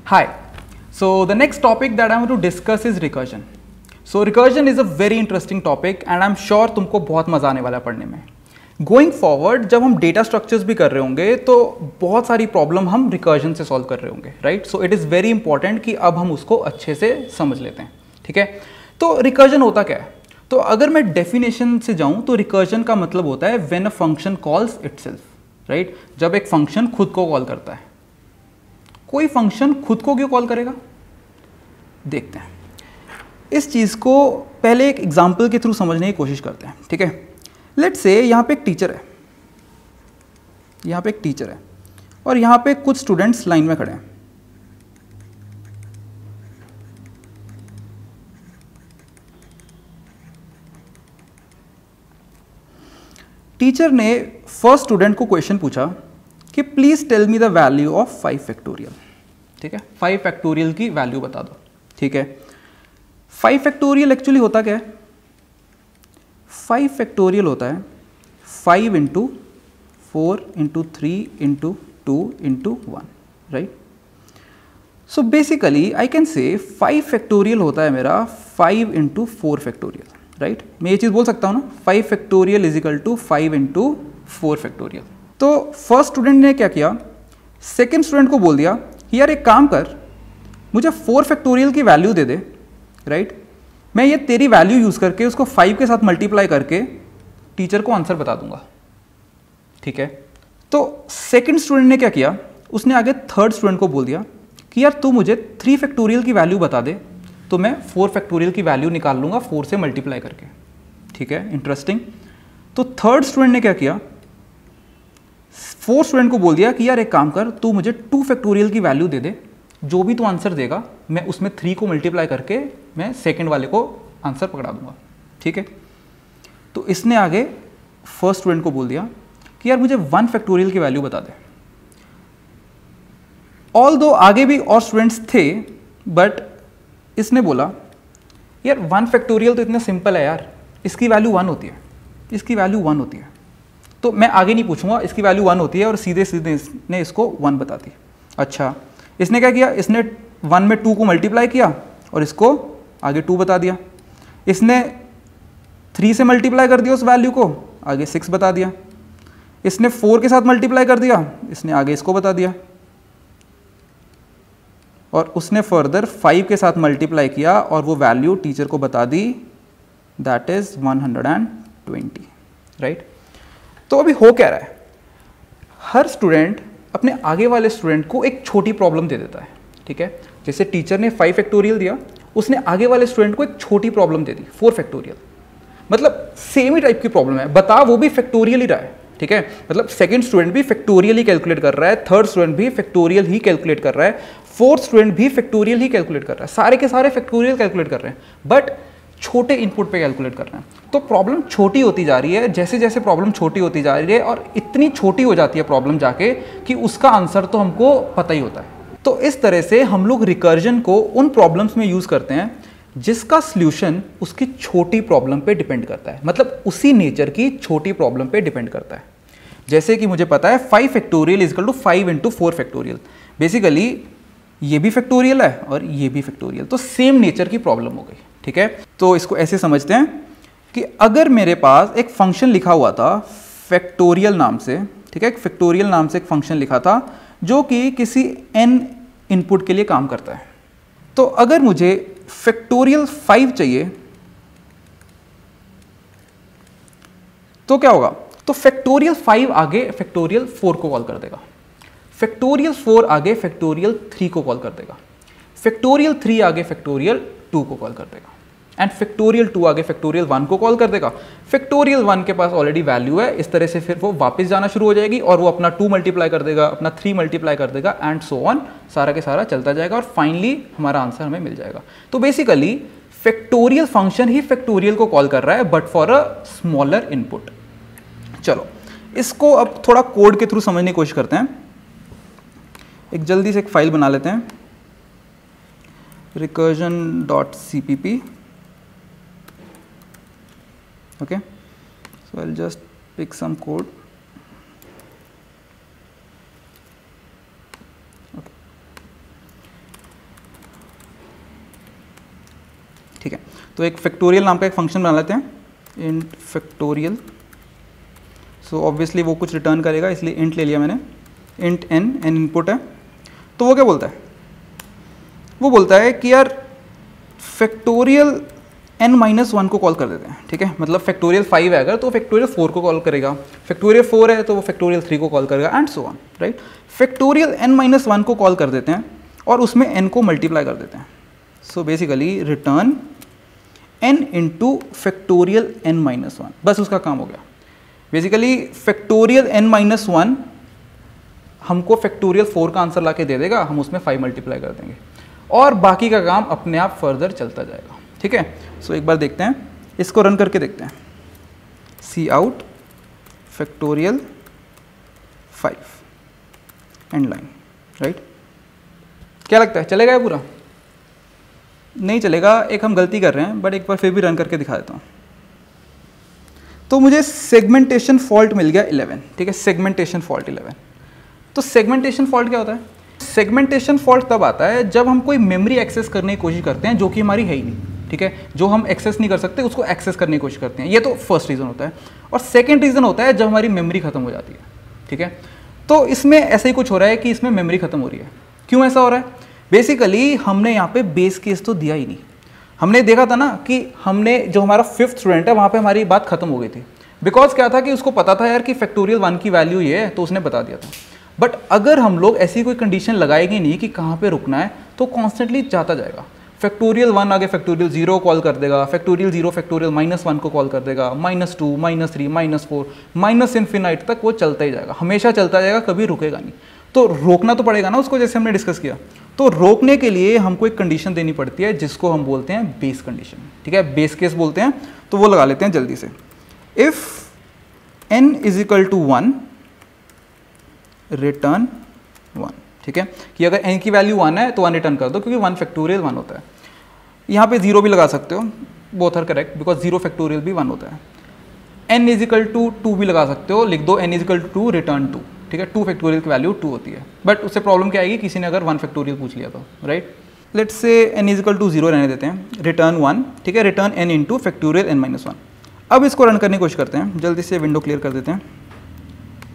Hi. So the next topic that I want to discuss is recursion. So recursion is a very interesting topic and I'm sure तुमको बहुत मजा आने वाला है पढ़ने में. Going forward जब हम डेटा स्ट्रक्चर्स भी कर रहे होंगे तो बहुत सारी प्रॉब्लम हम रिकर्जन से सॉल्व कर रहे होंगे, right. So it is very important कि अब हम उसको अच्छे से समझ लेते हैं. ठीक है, तो रिकर्जन होता क्या है? तो अगर मैं डेफिनेशन से जाऊं तो रिकर्जन का मतलब होता है when a function calls itself, right. जब एक फंक्शन खुद को कॉल करता है. कोई फंक्शन खुद को क्यों कॉल करेगा, देखते हैं. इस चीज़ को पहले एक एग्जाम्पल के थ्रू समझने की कोशिश करते हैं. ठीक है, लेट्स से यहाँ पे एक टीचर है, यहाँ पे एक टीचर है और यहाँ पे कुछ स्टूडेंट्स लाइन में खड़े हैं. टीचर ने फर्स्ट स्टूडेंट को क्वेश्चन पूछा कि please tell me the value of 5 factorial. ठीक है, 5 फैक्टोरियल की वैल्यू बता दो. ठीक है, 5 फैक्टोरियल एक्चुअली होता क्या है? 5 फैक्टोरियल होता है 5 into 4 into 3 into 2 into 1, right. So basically I can say 5 factorial होता है मेरा 5 इंटू 4 फैक्टोरियल, राइट. मैं ये चीज़ बोल सकता हूँ ना, 5 factorial is equal to 5 into 4 factorial. तो फर्स्ट स्टूडेंट ने क्या किया, सेकेंड स्टूडेंट को बोल दिया कि यार एक काम कर, मुझे 4 फैक्टोरियल की वैल्यू दे दे, राइट. मैं ये तेरी वैल्यू यूज़ करके उसको 5 के साथ मल्टीप्लाई करके टीचर को आंसर बता दूंगा. ठीक है, तो सेकेंड स्टूडेंट ने क्या किया, उसने आगे थर्ड स्टूडेंट को बोल दिया कि यार तू मुझे 3 फैक्टोरियल की वैल्यू बता दे तो मैं 4 फैक्टोरियल की वैल्यू निकाल लूंगा 4 से मल्टीप्लाई करके. ठीक है, इंटरेस्टिंग. तो थर्ड स्टूडेंट ने क्या किया, फोर्थ स्टूडेंट को बोल दिया कि यार एक काम कर, तू मुझे 2 फैक्टोरियल की वैल्यू दे दे, जो भी तू आंसर देगा मैं उसमें 3 को मल्टीप्लाई करके मैं सेकंड वाले को आंसर पकड़ा दूंगा. ठीक है, तो इसने आगे फर्स्ट स्टूडेंट को बोल दिया कि यार मुझे 1 फैक्टोरियल की वैल्यू बता दे. ऑल दो आगे भी और स्टूडेंट्स थे, बट इसने बोला यार 1 फैक्टोरियल तो इतना सिंपल है यार, इसकी वैल्यू 1 होती है, इसकी वैल्यू 1 होती है, तो मैं आगे नहीं पूछूंगा, इसकी वैल्यू 1 होती है, और सीधे सीधे इसने इसको 1 बता दी. अच्छा, इसने क्या किया, इसने 1 में 2 को मल्टीप्लाई किया और इसको आगे 2 बता दिया. इसने 3 से मल्टीप्लाई कर दिया उस वैल्यू को, आगे 6 बता दिया. इसने 4 के साथ मल्टीप्लाई कर दिया, इसने आगे इसको बता दिया. और उसने फर्दर 5 के साथ मल्टीप्लाई किया और वो वैल्यू टीचर को बता दी, दैट इज 120, राइट. तो अभी हो क्या रहा है, हर स्टूडेंट अपने आगे वाले स्टूडेंट को एक छोटी प्रॉब्लम दे देता है. ठीक है, जैसे टीचर ने 5 फैक्टोरियल दिया, उसने आगे वाले स्टूडेंट को एक छोटी प्रॉब्लम दे दी 4 फैक्टोरियल. मतलब सेम ही टाइप की प्रॉब्लम है, बता वो भी फैक्टोरियल ही रहा है. ठीक है, मतलब सेकंड स्टूडेंट भी फैक्टोरियल ही कैलकुलेट कर रहा है, थर्ड स्टूडेंट भी फैक्टोरियल ही कैलकुलेट कर रहा है, फोर्थ स्टूडेंट भी फैक्टोरियल ही कैलकुलेट कर रहा है, सारे के सारे फैक्टोरियल कैलकुलेट कर रहे हैं, बट छोटे इनपुट पे कैलकुलेट कर रहे हैं. तो प्रॉब्लम छोटी होती जा रही है, जैसे जैसे प्रॉब्लम छोटी होती जा रही है, और इतनी छोटी हो जाती है प्रॉब्लम जाके कि उसका आंसर तो हमको पता ही होता है. तो इस तरह से हम लोग रिकर्जन को उन प्रॉब्लम्स में यूज करते हैं जिसका सॉल्यूशन उसकी छोटी प्रॉब्लम पे डिपेंड करता है, मतलब उसी नेचर की छोटी प्रॉब्लम पे डिपेंड करता है. जैसे कि मुझे पता है 5 factorial is equal to 5 into 4 factorial. Basically ये भी फैक्टोरियल है और ये भी फैक्टोरियल, तो सेम नेचर की प्रॉब्लम हो गई. ठीक है, तो इसको ऐसे समझते हैं कि अगर मेरे पास एक फंक्शन लिखा हुआ था फैक्टोरियल नाम से, ठीक है, एक फैक्टोरियल नाम से एक फंक्शन लिखा था जो कि किसी n इनपुट के लिए काम करता है. तो अगर मुझे फैक्टोरियल 5 चाहिए तो क्या होगा, तो फैक्टोरियल 5 आगे फैक्टोरियल 4 को कॉल कर देगा, फैक्टोरियल 4 आगे फैक्टोरियल 3 को कॉल कर देगा, फैक्टोरियल 3 आगे फैक्टोरियल 2 को कॉल कर देगा, एंड फैक्टोरियल 2 आगे फैक्टोरियल 1 को कॉल कर देगा. फैक्टोरियल 1 के पास ऑलरेडी वैल्यू है, इस तरह से फिर वो वापस जाना शुरू हो जाएगी और वो अपना 2 मल्टीप्लाई कर देगा, अपना 3 मल्टीप्लाई कर देगा, एंड सो ऑन, सारा के सारा चलता जाएगा और फाइनली हमारा आंसर हमें मिल जाएगा. तो बेसिकली फैक्टोरियल फंक्शन ही फैक्टोरियल को कॉल कर रहा है, but for a smaller input. चलो इसको अब थोड़ा कोड के थ्रू समझने की कोशिश करते हैं. एक जल्दी से एक फाइल बना लेते हैं, recursion.cpp. Okay, so I'll just pick some code. Okay. तो एक फैक्टोरियल नाम का एक फंक्शन बना लेते हैं, इंट फैक्टोरियल। सो ऑब्वियसली वो कुछ रिटर्न करेगा, इसलिए इंट ले लिया मैंने, इंट एन इनपुट है। तो वो क्या बोलता है, वो बोलता है कि यार फैक्टोरियल n-1 को कॉल कर देते हैं, ठीक है। मतलब फैक्टोरियल 5 है अगर तो फैक्टोरियल 4 को कॉल करेगा, फैक्टोरियल 4 है तो वो फैक्टोरियल 3 को कॉल करेगा, and so on, right. Factorial n-1 को कॉल कर देते हैं और उसमें n को मल्टीप्लाई कर देते हैं। So basically return n into factorial n-1, बस उसका काम हो गया। बेसिकली फैक्टोरियल n-1 हमको फैक्टोरियल 4 का आंसर ला के दे देगा, हम उसमें 5 मल्टीप्लाई कर देंगे और बाकी का काम अपने आप फर्दर चलता जाएगा, ठीक है। सो एक बार देखते हैं, इसको रन करके देखते हैं। Cout factorial 5 end line, right. क्या लगता है चलेगा ये पूरा? नहीं चलेगा, एक हम गलती कर रहे हैं, बट एक बार फिर भी रन करके दिखा देता हूँ। तो मुझे सेगमेंटेशन फॉल्ट मिल गया 11, ठीक है, सेगमेंटेशन फॉल्ट 11। तो सेगमेंटेशन फॉल्ट क्या होता है? सेगमेंटेशन फॉल्ट तब आता है जब हम कोई मेमोरी एक्सेस करने की कोशिश करते हैं जो कि हमारी है ही नहीं, ठीक है। जो हम एक्सेस नहीं कर सकते उसको एक्सेस करने की कोशिश करते हैं, ये तो फर्स्ट रीज़न होता है। और सेकंड रीज़न होता है जब हमारी मेमोरी खत्म हो जाती है, ठीक है। तो इसमें ऐसा ही कुछ हो रहा है कि इसमें मेमोरी खत्म हो रही है। क्यों ऐसा हो रहा है? बेसिकली हमने यहाँ पे बेस केस तो दिया ही नहीं। हमने देखा था ना कि हमने जो हमारा 5th स्टूडेंट है वहाँ पे हमारी बात खत्म हो गई थी, बिकॉज क्या था कि उसको पता था यार कि फैक्टोरियल 1 की वैल्यू ये है, तो उसने बता दिया था। बट अगर हम लोग ऐसी कोई कंडीशन लगाएंगे नहीं कि कहाँ पे रुकना है, तो कॉन्स्टेंटली जाता जाएगा। फैक्टोरियल 1 आगे फैक्टोरियल 0 कॉल कर देगा, फैक्टोरियल 0 फैक्टोरियल -1 को कॉल कर देगा, -2 -3 -4 माइनस इन्फिनाइट तक वो चलता ही जाएगा, हमेशा चलता जाएगा, कभी रुकेगा नहीं। तो रोकना तो पड़ेगा ना उसको, जैसे हमने डिस्कस किया। तो रोकने के लिए हमको एक कंडीशन देनी पड़ती है जिसको हम बोलते हैं बेस कंडीशन, ठीक है, बेस केस बोलते हैं। तो वो लगा लेते हैं जल्दी से। इफ n = 1 रिटर्न 1, ठीक है, कि अगर n की वैल्यू 1 है तो 1 रिटर्न कर दो, क्योंकि 1 फैक्टोरियल 1 होता है। यहाँ पे 0 भी लगा सकते हो, both are correct, because 0 factorial भी 1 होता है। n = 2 भी लगा सकते हो, लिख दो n = 2 रिटर्न 2, ठीक है। 2 फैक्टोरियल की वैल्यू 2 होती है, बट उससे प्रॉब्लम क्या आएगी, किसी ने अगर 1 फैक्टोरियल पूछ लिया तो, राइट। लेट्स से n = 0 रहने देते हैं, रिटर्न 1, ठीक है, return n into factorial n-1। अब इसको रन करने की कोशिश करते हैं, जल्दी से विंडो क्लियर कर देते हैं।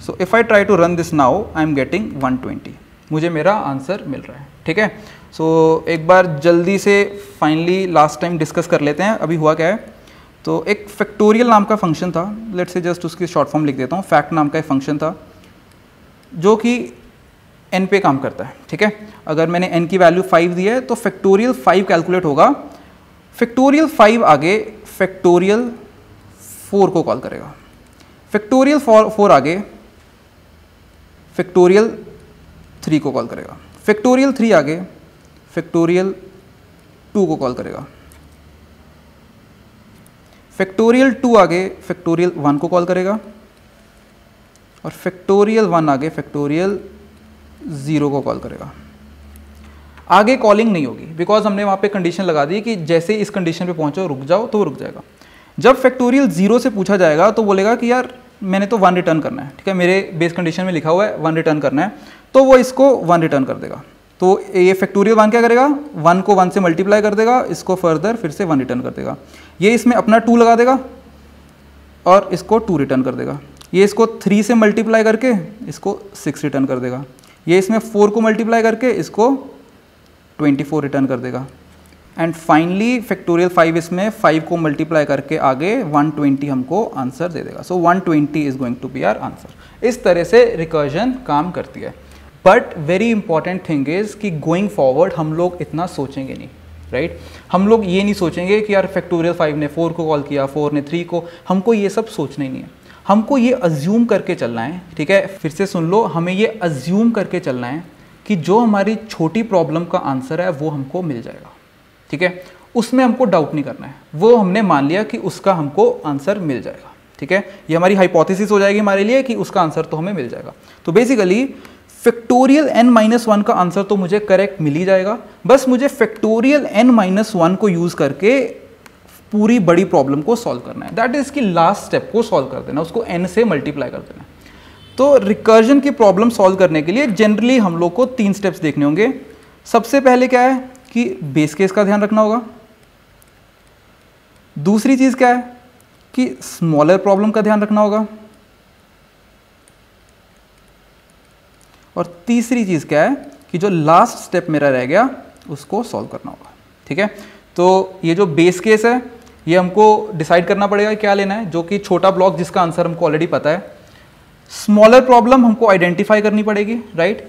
So if I try to run this now, I am getting 120, मुझे मेरा आंसर मिल रहा है, ठीक है। सो एक बार जल्दी से फाइनली लास्ट टाइम डिस्कस कर लेते हैं अभी हुआ क्या है। तो एक फैक्टोरियल नाम का फंक्शन था, लेट्स से जस्ट उसकी शॉर्ट फॉर्म लिख देता हूँ। फैक्ट नाम का एक फंक्शन था जो कि n पे काम करता है, ठीक है। अगर मैंने n की वैल्यू 5 दी है तो फैक्टोरियल 5 कैलकुलेट होगा, फैक्टोरियल 5 आगे फैक्टोरियल 4 को कॉल करेगा, फैक्टोरियल 4 आगे फैक्टोरियल 3 को कॉल करेगा, फैक्टोरियल 3 आगे फैक्टोरियल 2 को कॉल करेगा, फैक्टोरियल 2 आगे फैक्टोरियल 1 को कॉल करेगा और फैक्टोरियल 1 आगे फैक्टोरियल 0 को कॉल करेगा। आगे कॉलिंग नहीं होगी बिकॉज हमने वहाँ पे कंडीशन लगा दी कि जैसे इस कंडीशन पे पहुँचो रुक जाओ, तो वो रुक जाएगा। जब फैक्टोरियल 0 से पूछा जाएगा तो बोलेगा कि यार मैंने तो 1 रिटर्न करना है, ठीक है, मेरे बेस कंडीशन में लिखा हुआ है 1 रिटर्न करना है, तो वो इसको 1 रिटर्न कर देगा। तो ये फैक्टोरियल 1 क्या करेगा, 1 को 1 से मल्टीप्लाई कर देगा, इसको फर्दर फिर से 1 रिटर्न कर देगा, ये इसमें अपना 2 लगा देगा और इसको 2 रिटर्न कर देगा, ये इसको 3 से मल्टीप्लाई करके इसको 6 रिटर्न कर देगा, ये इसमें 4 को मल्टीप्लाई करके इसको 24 रिटर्न कर देगा, एंड फाइनली फैक्टोरियल 5 इसमें 5 को मल्टीप्लाई करके आगे 120 हमको आंसर दे देगा। So 120 is going to be our answer. इस तरह से रिकर्जन काम करती है। But very important thing is कि गोइंग फॉरवर्ड हम लोग इतना सोचेंगे नहीं, राइट। हम लोग ये नहीं सोचेंगे कि यार फैक्टोरियल 5 ने 4 को कॉल किया, 4 ने 3 को, हमको ये सब सोचना ही नहीं है। हमको ये अज्यूम करके चलना है, ठीक है, फिर से सुन लो, हमें ये अज्यूम करके चलना है कि जो हमारी छोटी प्रॉब्लम का आंसर है वो हमको मिल जाएगा, ठीक है, उसमें हमको डाउट नहीं करना है, वो हमने मान लिया कि उसका हमको आंसर मिल जाएगा, ठीक है, ये हमारी हाइपोथेसिस हो जाएगी हमारे लिए कि उसका आंसर तो हमें मिल जाएगा। तो बेसिकली फैक्टोरियल n-1 का आंसर तो मुझे करेक्ट मिल ही जाएगा, बस मुझे फैक्टोरियल n-1 को यूज करके पूरी बड़ी प्रॉब्लम को सॉल्व करना है, दैट इज कि लास्ट स्टेप को सॉल्व कर देना, उसको n से मल्टीप्लाई कर देना। तो रिकर्जन की प्रॉब्लम सॉल्व करने के लिए जनरली हम लोग को 3 स्टेप्स देखने होंगे। सबसे पहले क्या है कि बेस केस का ध्यान रखना होगा, दूसरी चीज़ क्या है कि स्मॉलर प्रॉब्लम का ध्यान रखना होगा, और तीसरी चीज़ क्या है कि जो लास्ट स्टेप मेरा रह गया उसको सॉल्व करना होगा। ठीक है, तो ये जो बेस केस है ये हमको डिसाइड करना पड़ेगा क्या लेना है, जो कि छोटा ब्लॉक जिसका आंसर हमको ऑलरेडी पता है। स्मॉलर प्रॉब्लम हमको आइडेंटिफाई करनी पड़ेगी, राइट,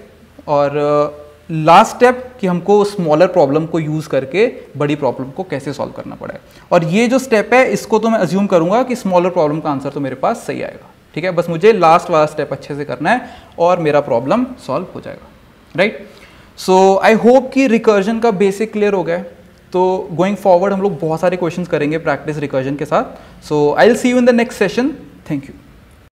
और लास्ट स्टेप कि हमको स्मॉलर प्रॉब्लम को यूज़ करके बड़ी प्रॉब्लम को कैसे सॉल्व करना पड़े। और ये जो स्टेप है इसको तो मैं अज्यूम करूंगा कि स्मॉलर प्रॉब्लम का आंसर तो मेरे पास सही आएगा। ठीक है, बस मुझे लास्ट वाला स्टेप अच्छे से करना है और मेरा प्रॉब्लम सॉल्व हो जाएगा, राइट। सो आई होप कि रिकर्जन का बेसिक क्लियर हो गया है। तो गोइंग फॉरवर्ड हम लोग बहुत सारे क्वेश्चंस करेंगे प्रैक्टिस रिकर्जन के साथ। So I will see you in the next session. Thank you.